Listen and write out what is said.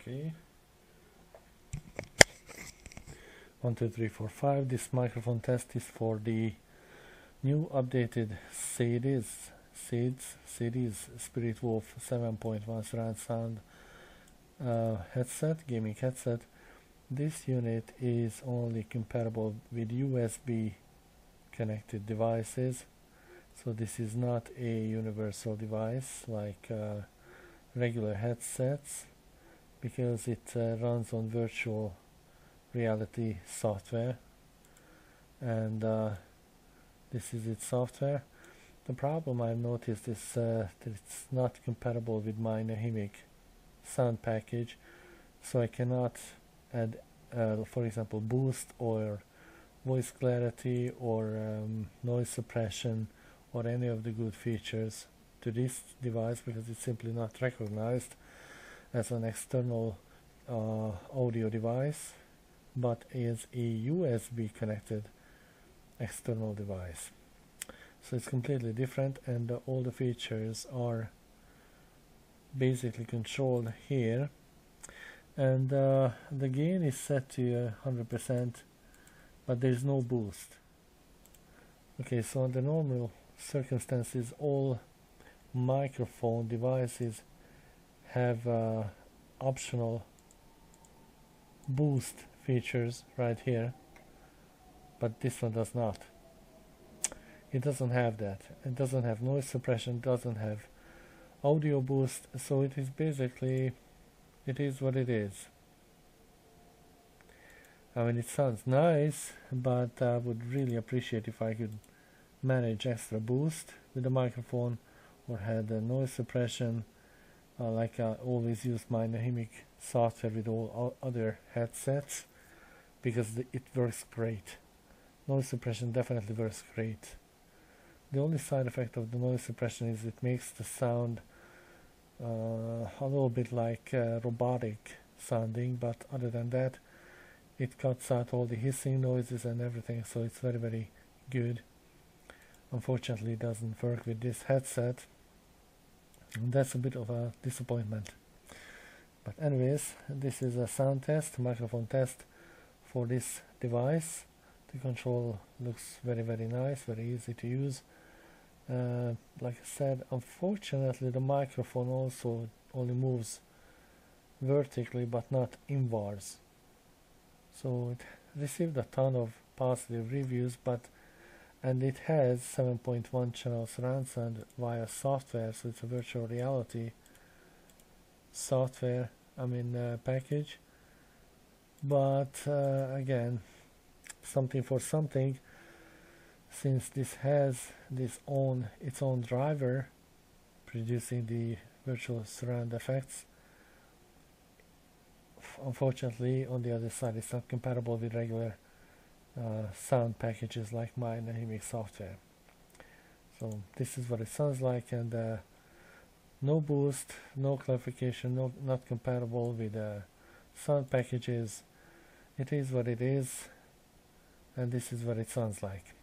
Okay. 1, 2, 3, 4, 5. This microphone test is for the new updated SADES Spirit Wolf 7.1 surround sound headset, gaming headset. This unit is only compatible with USB connected devices, so this is not a universal device like regular headsets, because it runs on virtual reality software, and this is its software. The problem I've noticed is that it's not compatible with my Nahimic sound package, so I cannot add for example boost or voice clarity or noise suppression or any of the good features to this device, because it's simply not recognized as an external audio device, but is a USB connected external device. So it's completely different, and all the features are basically controlled here, and the gain is set to 100%, but there is no boost. Okay, so under normal circumstances all microphone devices have optional boost features right here, but this one does not. It doesn't have that. It doesn't have noise suppression, doesn't have audio boost, so it is basically, it is what it is. I mean, it sounds nice, but I would really appreciate if I could manage extra boost with the microphone, or had noise suppression, like I always use my Nahimic software with all other headsets, because it works great. Noise suppression definitely works great. The only side effect of the noise suppression is it makes the sound a little bit like robotic sounding, but other than that it cuts out all the hissing noises and everything, so it's very, very good. Unfortunately it doesn't work with this headset, and that's a bit of a disappointment. But anyways, this is a sound test, microphone test for this device. The control looks very, very nice, very easy to use. Like I said, unfortunately the microphone also only moves vertically but not inwards. So it received a ton of positive reviews, and it has 7.1 channel surround sound via software, so it's a virtual reality software, package. But again, something for something, since this has its own driver producing the virtual surround effects. Unfortunately, on the other side, it's not compatible with regular sound packages like my Nahimic software. So this is what it sounds like, and no boost, no clarification, not compatible with sound packages. It is what it is, and this is what it sounds like.